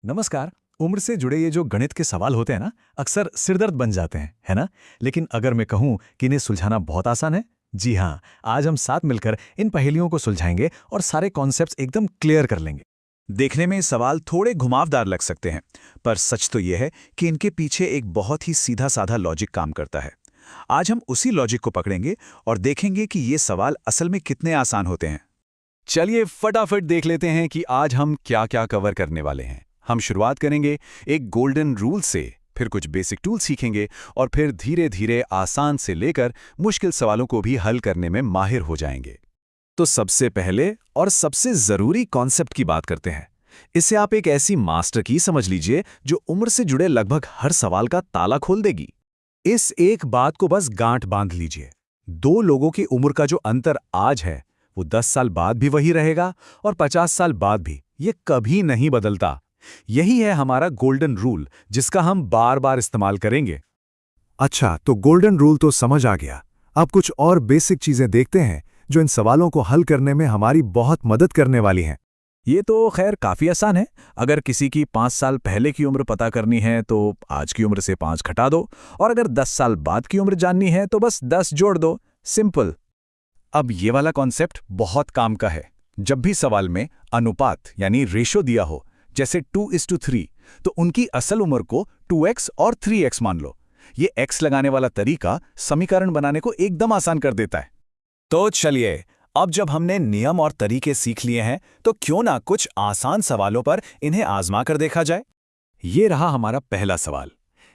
नमस्कार। उम्र से जुड़े ये जो गणित के सवाल होते हैं ना, अक्सर सिरदर्द बन जाते हैं, है ना? लेकिन अगर मैं कहूं कि इन्हें सुलझाना बहुत आसान है, जी हाँ, आज हम साथ मिलकर इन पहेलियों को सुलझाएंगे और सारे कॉन्सेप्ट्स एकदम क्लियर कर लेंगे। देखने में सवाल थोड़े घुमावदार लग सकते हैं, पर सच तो यह है कि इनके पीछे एक बहुत ही सीधा-साधा लॉजिक काम करता है। आज हम उसी लॉजिक को पकड़ेंगे और देखेंगे कि ये सवाल असल में कितने आसान होते हैं। चलिए फटाफट देख लेते हैं कि आज हम क्या-क्या कवर करने वाले हैं। हम शुरुआत करेंगे एक गोल्डन रूल से, फिर कुछ बेसिक टूल सीखेंगे और फिर धीरे-धीरे आसान से लेकर मुश्किल सवालों को भी हल करने में माहिर हो जाएंगे। तो सबसे पहले और सबसे जरूरी कॉन्सेप्ट की बात करते हैं। इसे आप एक ऐसी मास्टर की समझ लीजिए जो उम्र से जुड़े लगभग हर सवाल का ताला खोल देगी। इस एक बात को बस गांठ बांध लीजिए। दो लोगों की उम्र का जो अंतर आज है, वो 10 साल बाद भी वही रहेगा और 50 साल बाद भी। ये कभी नहीं बदलता। यही है हमारा गोल्डन रूल, जिसका हम बार बार इस्तेमाल करेंगे। अच्छा, तो गोल्डन रूल तो समझ आ गया। अब कुछ और बेसिक चीजें देखते हैं जो इन सवालों को हल करने में हमारी बहुत मदद करने वाली हैं। ये तो खैर काफी आसान है। अगर किसी की 5 साल पहले की उम्र पता करनी है तो आज की उम्र से 5 घटा दो, और अगर 10 साल बाद की उम्र जाननी है तो बस 10 जोड़ दो। सिंपल। अब ये वाला कॉन्सेप्ट बहुत काम का है। जब भी सवाल में अनुपात यानी रेशो दिया हो, जैसे 2:3, तो उनकी असल उम्र को 2x और 3x मान लो। ये x लगाने वाला तरीका समीकरण बनाने को एकदम आसान कर देता है। तो चलिए, अब जब हमने नियम और तरीके सीख लिए हैं, तो क्यों ना कुछ आसान सवालों पर इन्हें आजमा कर देखा जाए। ये रहा हमारा पहला सवाल।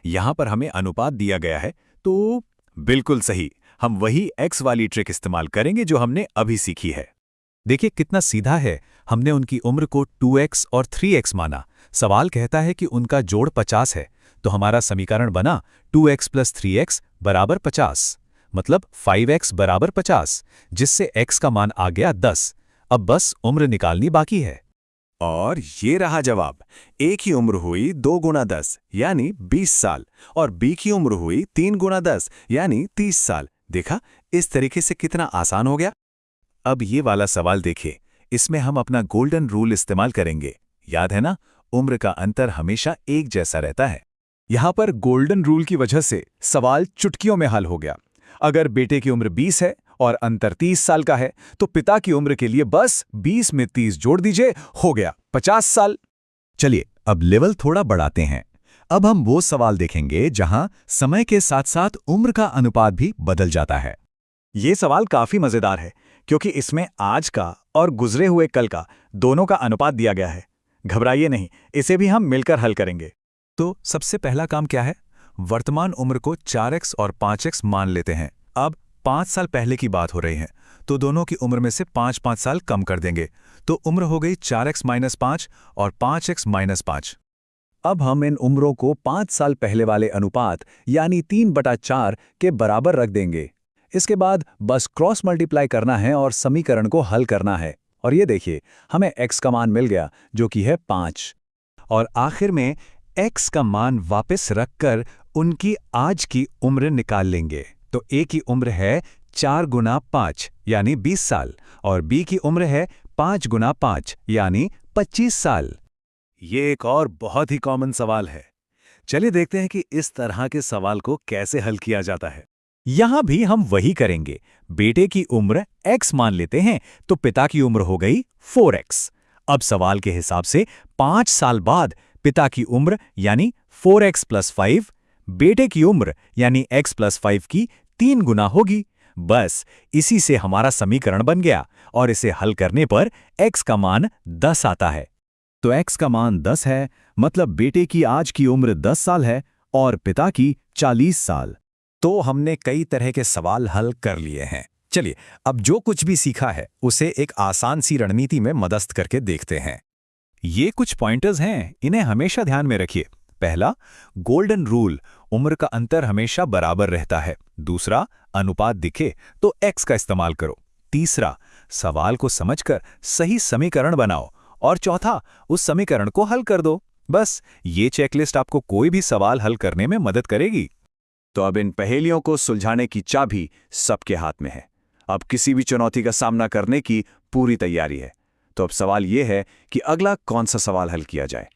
यहां पर हमें अनुपात दिया गया है, तो बिल्कुल सही, हम वही x वाली ट्रिक इस्तेमाल करेंगे जो हमने अभी सीखी है। देखिए कितना सीधा है। हमने उनकी उम्र को 2x और 3x माना। सवाल कहता है कि उनका जोड़ 50 है, तो हमारा समीकरण बना 2x + 3x = 50, मतलब 5x = 50, जिससे x का मान आ गया 10। अब बस उम्र निकालनी बाकी है। और ये रहा जवाब। a की उम्र हुई 2 × 10 यानी 20 साल और b की उम्र हुई 3 × 10 यानी 30 साल। देखा, इस तरीके से कितना आसान हो गया। अब ये वाला सवाल देखिए। इसमें हम अपना गोल्डन रूल इस्तेमाल करेंगे। याद है ना, उम्र का अंतर हमेशा एक जैसा रहता है। यहां पर गोल्डन रूल की वजह से सवाल चुटकियों में हल हो गया। अगर बेटे की उम्र 20 है और अंतर 30 साल का है, तो पिता की उम्र के लिए बस 20 में 30 जोड़ दीजिए, हो गया 50 साल। चलिए अब लेवल थोड़ा बढ़ाते हैं। अब हम वो सवाल देखेंगे जहां समय के साथ साथ उम्र का अनुपात भी बदल जाता है। ये सवाल काफी मजेदार है, क्योंकि इसमें आज का और गुजरे हुए कल का दोनों का अनुपात दिया गया है। घबराइए नहीं, इसे भी हम मिलकर हल करेंगे। तो सबसे पहला काम क्या है? वर्तमान उम्र को 4x और 5x मान लेते हैं। अब 5 साल पहले की बात हो रही है, तो दोनों की उम्र में से 5-5 साल कम कर देंगे, तो उम्र हो गई 4x - 5 और 5x - 5। अब हम इन उम्रों को 5 साल पहले वाले अनुपात यानी 3/4 के बराबर रख देंगे। इसके बाद बस क्रॉस मल्टीप्लाई करना है और समीकरण को हल करना है। और ये देखिए, हमें x का मान मिल गया जो कि है 5। और आखिर में x का मान वापस रखकर उनकी आज की उम्र निकाल लेंगे। तो a की उम्र है 4 × 5 यानी 20 साल और b की उम्र है 5 × 5 यानी 25 साल। ये एक और बहुत ही कॉमन सवाल है। चलिए देखते हैं कि इस तरह के सवाल को कैसे हल किया जाता है। यहां भी हम वही करेंगे। बेटे की उम्र x मान लेते हैं, तो पिता की उम्र हो गई 4x। अब सवाल के हिसाब से 5 साल बाद पिता की उम्र यानी 4x + 5, बेटे की उम्र यानी x + 5 की 3 गुना होगी। बस इसी से हमारा समीकरण बन गया और इसे हल करने पर x का मान 10 आता है। तो x का मान 10 है, मतलब बेटे की आज की उम्र 10 साल है और पिता की 40 साल। तो हमने कई तरह के सवाल हल कर लिए हैं। चलिए अब जो कुछ भी सीखा है उसे एक आसान सी रणनीति में मदद करके देखते हैं। ये कुछ पॉइंटर्स हैं, इन्हें हमेशा ध्यान में रखिए। पहला, गोल्डन रूल, उम्र का अंतर हमेशा बराबर रहता है। दूसरा, अनुपात दिखे तो x का इस्तेमाल करो। तीसरा, सवाल को समझकर सही समीकरण बनाओ। और चौथा, उस समीकरण को हल कर दो। बस ये चेकलिस्ट आपको कोई भी सवाल हल करने में मदद करेगी। तो अब इन पहेलियों को सुलझाने की चाबी सबके हाथ में है। अब किसी भी चुनौती का सामना करने की पूरी तैयारी है। तो अब सवाल यह है कि अगला कौन सा सवाल हल किया जाए।